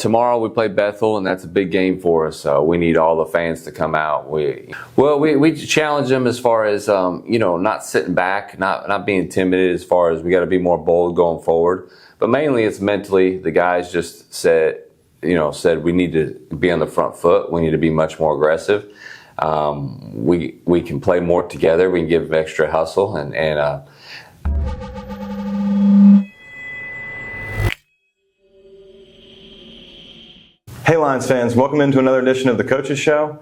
Tomorrow we play Bethel, and that's a big game for us. So we need all the fans to come out. We challenge them as far as not sitting back, not being timid. As far as we got to be more bold going forward. But mainly it's mentally. The guys just said we need to be on the front foot. We need to be much more aggressive. We can play more together. We can give them extra hustle and. Hey Lions fans, welcome into another edition of the Coaches Show.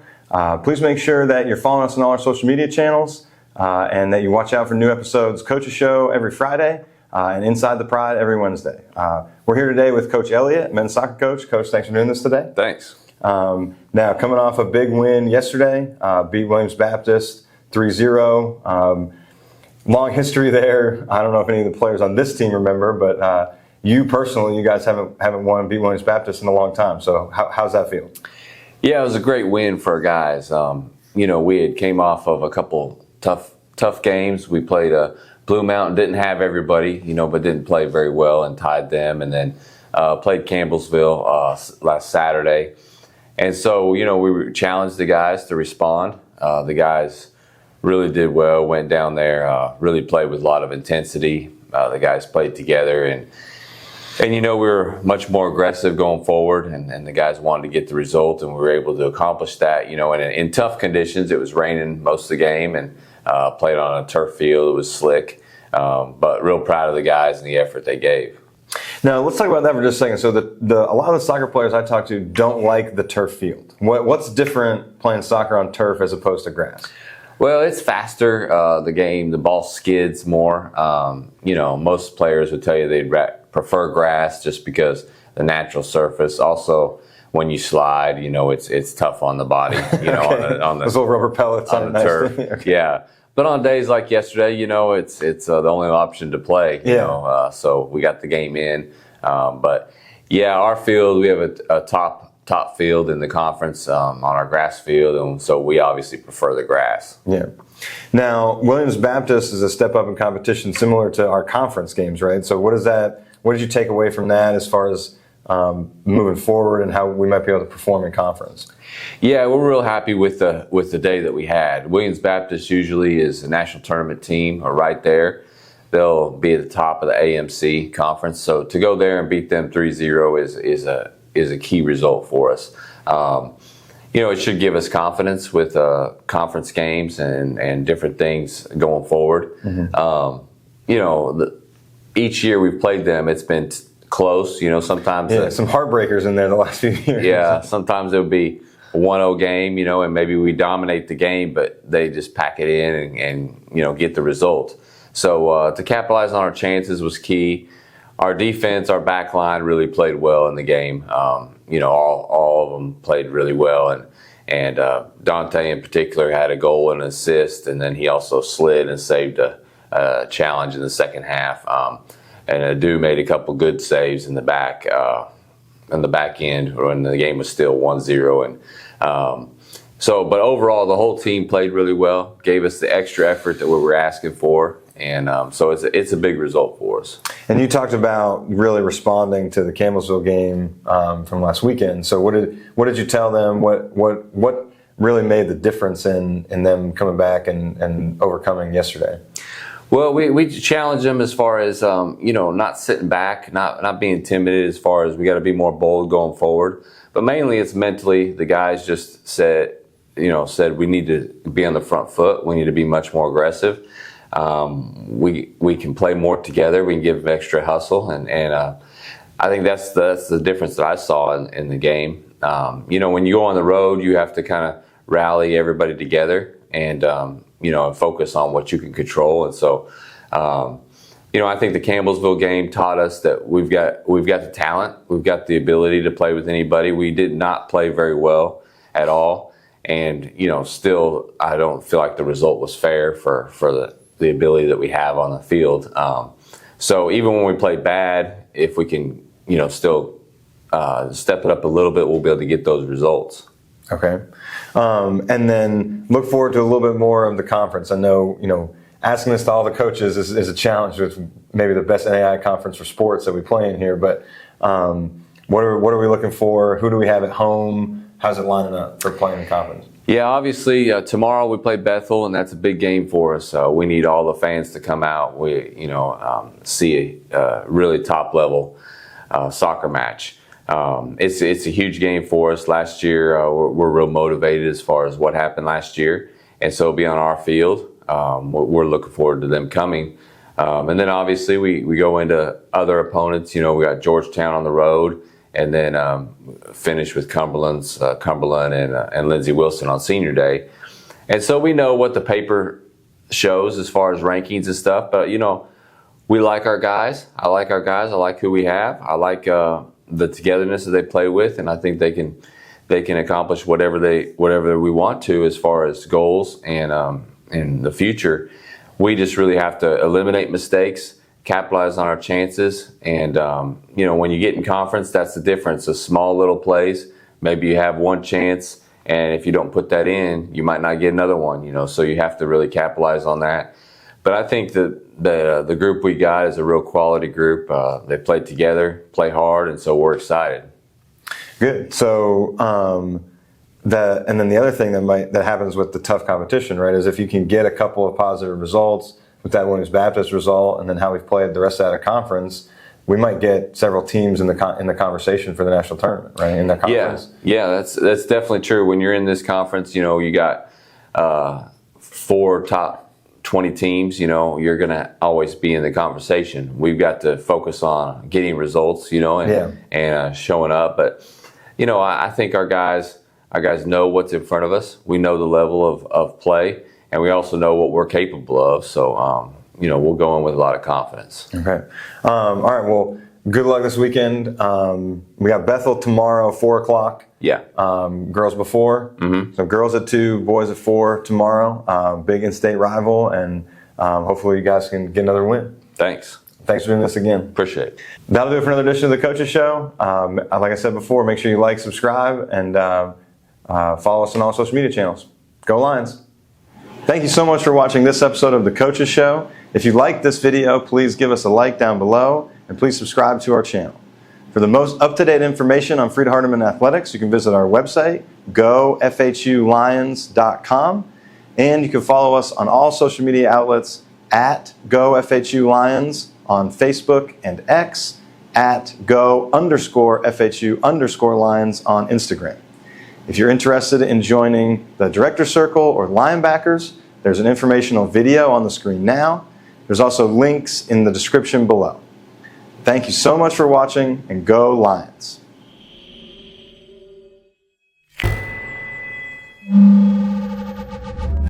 Please make sure that you're following us on all our social media channels and that you watch out for new episodes. Coaches Show every Friday and Inside the Pride every Wednesday. We're here today with Coach Elliott, men's soccer coach. Coach, thanks for doing this today. Thanks. Now, coming off a big win yesterday, beat Williams Baptist 3-0. Long history there. I don't know if any of the players on this team remember, but you personally, you guys haven't won beat Williams Baptist in a long time. So how's that feel? Yeah, it was a great win for our guys. We had came off of a couple tough games. We played Blue Mountain, didn't have everybody, but didn't play very well and tied them. And then played Campbellsville last Saturday. And so, we challenged the guys to respond. The guys really did well, went down there, really played with a lot of intensity. The guys played together and we were much more aggressive going forward, and the guys wanted to get the result, and we were able to accomplish that. In tough conditions, it was raining most of the game, and played on a turf field. It was slick, but real proud of the guys and the effort they gave. Now, let's talk about that for just a second. So a lot of the soccer players I talk to don't like the turf field. What's different playing soccer on turf as opposed to grass? Well, it's faster, the game. The ball skids more. Most players would tell you they'd prefer grass just because the natural surface. Also, when you slide, it's tough on the body. Okay. on the those little rubber pellets on the turf. Okay. Yeah, but on days like yesterday, it's the only option to play. So we got the game in. But yeah, our field, we have a top field in the conference on our grass field, and so we obviously prefer the grass. Yeah. Now, Williams Baptist is a step up in competition similar to our conference games, right? So what did you take away from that as far as moving forward and how we might be able to perform in conference? Yeah, we're real happy with the day that we had. Williams Baptist usually is a national tournament team, or right there. They'll be at the top of the AMC conference. So to go there and beat them 3-0 is a key result for us. It should give us confidence with conference games and different things going forward. Mm-hmm. Each year we've played them, it's been close. Sometimes some heartbreakers in there the last few years. Yeah, sometimes it'll be a 1-0 game, and maybe we dominate the game, but they just pack it in and get the result. So to capitalize on our chances was key. Our defense, our back line really played well in the game. All of them played really well, and Dante in particular had a goal and an assist, and then he also slid and saved a challenge in the second half. And Adu made a couple good saves in the back end when the game was still 1-0. And but overall, the whole team played really well, gave us the extra effort that we were asking for. And so it's a big result for us. And you talked about really responding to the Campbellsville game from last weekend. So what did you tell them? What really made the difference in them coming back and overcoming yesterday? Well, we challenge them as far as not sitting back, not being timid. As far as we got to be more bold going forward. But mainly it's mentally. The guys just said we need to be on the front foot. We need to be much more aggressive. We can play more together. We can give them extra hustle, and I think that's the difference that I saw in the game. When you go on the road, you have to kind of rally everybody together and focus on what you can control. And so, I think the Campbellsville game taught us that we've got the talent, we've got the ability to play with anybody. We did not play very well at all, and still I don't feel like the result was fair for the ability that we have on the field. So even when we play bad, if we can, still step it up a little bit, we'll be able to get those results. Okay. And then look forward to a little bit more of the conference. I know, asking this to all the coaches is a challenge with maybe the best NAI conference for sports that we play in here. But What are we looking for? Who do we have at home? How's it lining up for playing in conference? Yeah, obviously tomorrow we play Bethel, and that's a big game for us. We need all the fans to come out. We, see a really top level soccer match. It's a huge game for us. Last year we're real motivated as far as what happened last year, and so it'll be on our field. We're looking forward to them coming. And then obviously we go into other opponents. We got Georgetown on the road, and then finish with Cumberland and Lindsey Wilson on Senior Day. And so we know what the paper shows as far as rankings and stuff. But we like our guys. I like our guys. I like who we have. I like the togetherness that they play with, and I think they can accomplish whatever we want to as far as goals and in the future. We just really have to eliminate mistakes, capitalize on our chances, and when you get in conference, that's the difference. The small little plays, maybe you have one chance, and if you don't put that in, you might not get another one. So you have to really capitalize on that. But I think that the group we got is a real quality group. They play together, play hard, and so we're excited. Good. So and then the other thing that happens with the tough competition, right, is if you can get a couple of positive results with that Williams Baptist result, and then how we've played the rest of that conference, we might get several teams in the conversation for the national tournament, right? In that conference. Yeah, that's definitely true. When you're in this conference, you got 4 top 20 teams. You're going to always be in the conversation. We've got to focus on getting results, and showing up. But I think our guys know what's in front of us. We know the level of play, and we also know what we're capable of. So, we'll go in with a lot of confidence. Okay. All right. Well, good luck this weekend. We got Bethel tomorrow, 4 o'clock. Yeah. Girls before. Mm-hmm. So girls at 2, boys at 4 tomorrow. Big in-state rival, and hopefully you guys can get another win. Thanks. Thanks for doing this again. Appreciate it. That'll do it for another edition of the Coaches Show. Like I said before, make sure you like, subscribe, and follow us on all social media channels. Go Lions. Thank you so much for watching this episode of the Coaches Show. If you liked this video, please give us a like down below, and please subscribe to our channel. For the most up-to-date information on Freed-Hardeman Athletics, you can visit our website, gofhulions.com, and you can follow us on all social media outlets at gofhulions on Facebook and X, at go_FHU_Lions on Instagram. If you're interested in joining the Director Circle or Linebackers, there's an informational video on the screen now. There's also links in the description below. Thank you so much for watching, and go Lions.